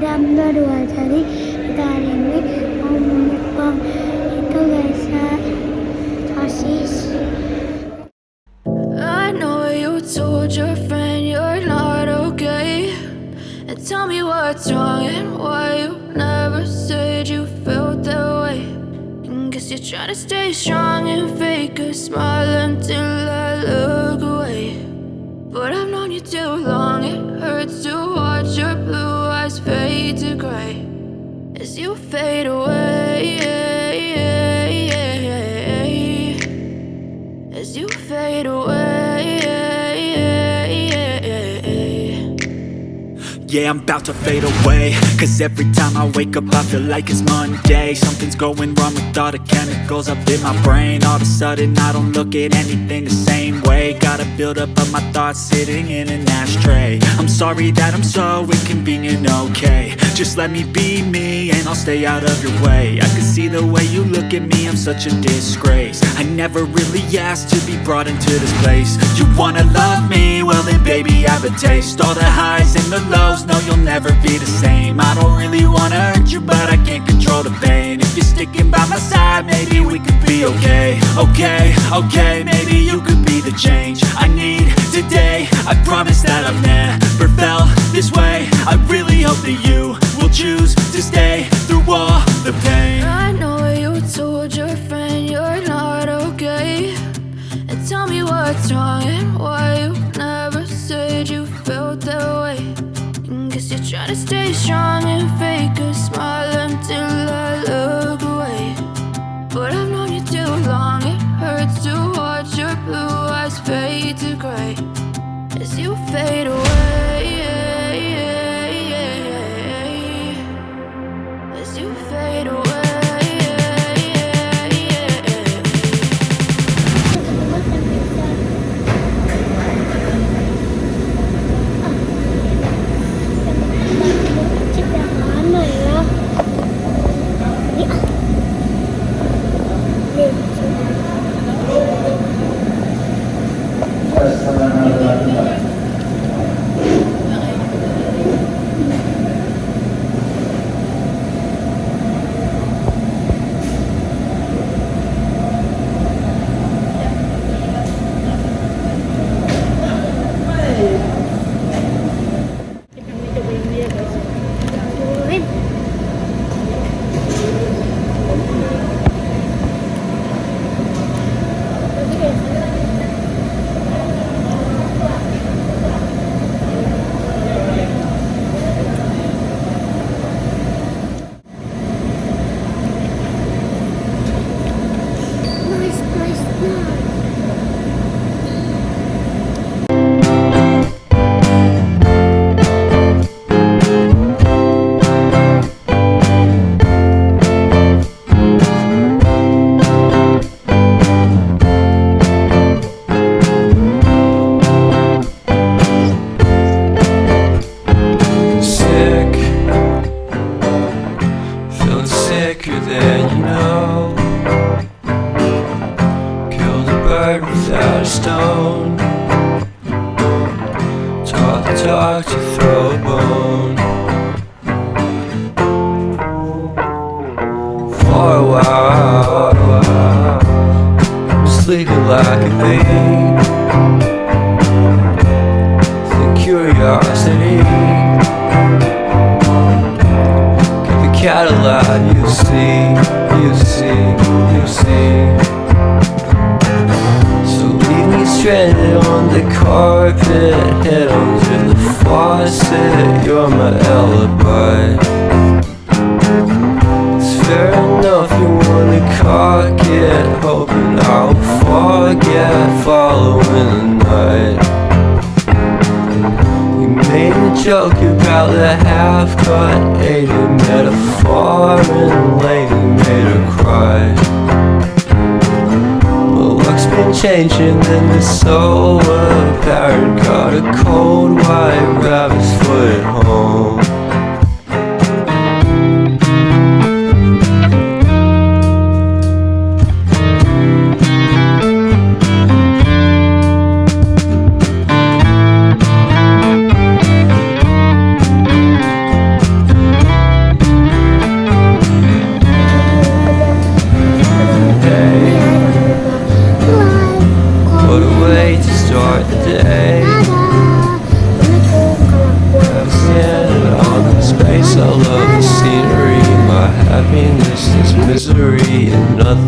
ada dua. Jadi kita hari ini mau mukbang itu guys ya, sosis. I know you told your friend you're not okay, and tell me what's wrong and why you never said you felt that way. And guess you're trying to stay strong and fake a smile until I look away. But I've known you too long, it hurts to watch your blue eyes fade to gray as you fade away, as you fade away. Yeah, I'm about to fade away, cause every time I wake up I feel like it's Monday. Something's going wrong with all the chemicals up in my brain. All of a sudden I don't look at anything the same way. Gotta build up of my thoughts sitting in an ashtray. I'm sorry that I'm so inconvenient, okay. Just let me be me and I'll stay out of your way. I can see the way you look at me, I'm such a disgrace. I never really asked to be brought into this place. You wanna love me? Well then baby I have a taste. All the highs and the lows, no you'll never be the same. I don't really wanna hurt you but I can't control the pain. If you're sticking by my side maybe we could be okay. Okay, maybe you could be the change I need today. I promise that I've never felt this way. I really hope that you will choose to stay through all the pain. I know you told your friend you're not okay, and tell me what's wrong and why you never said you felt that way. And guess you're trying to stay strong and fake a smile until I look away. But I've known you too long, it hurts to watch your blue eyes fade to gray as you fade away, as you fade away. Talk to throw a bone. For a while, I'm sleeping like a thief. The curiosity, keep the cat alive. You see. Stranded on the carpet, head under the faucet. You're my alibi. It's fair enough you wanna cock it, hoping I'll forget following the night. You made a joke about the half-cut, ate a metaphor and lady made her cry. Luck's been changing and it's so apparent. Got a cold white rabbit's foot at home. way to start the day. Standing on the space, I love the scenery. My happiness is misery and nothing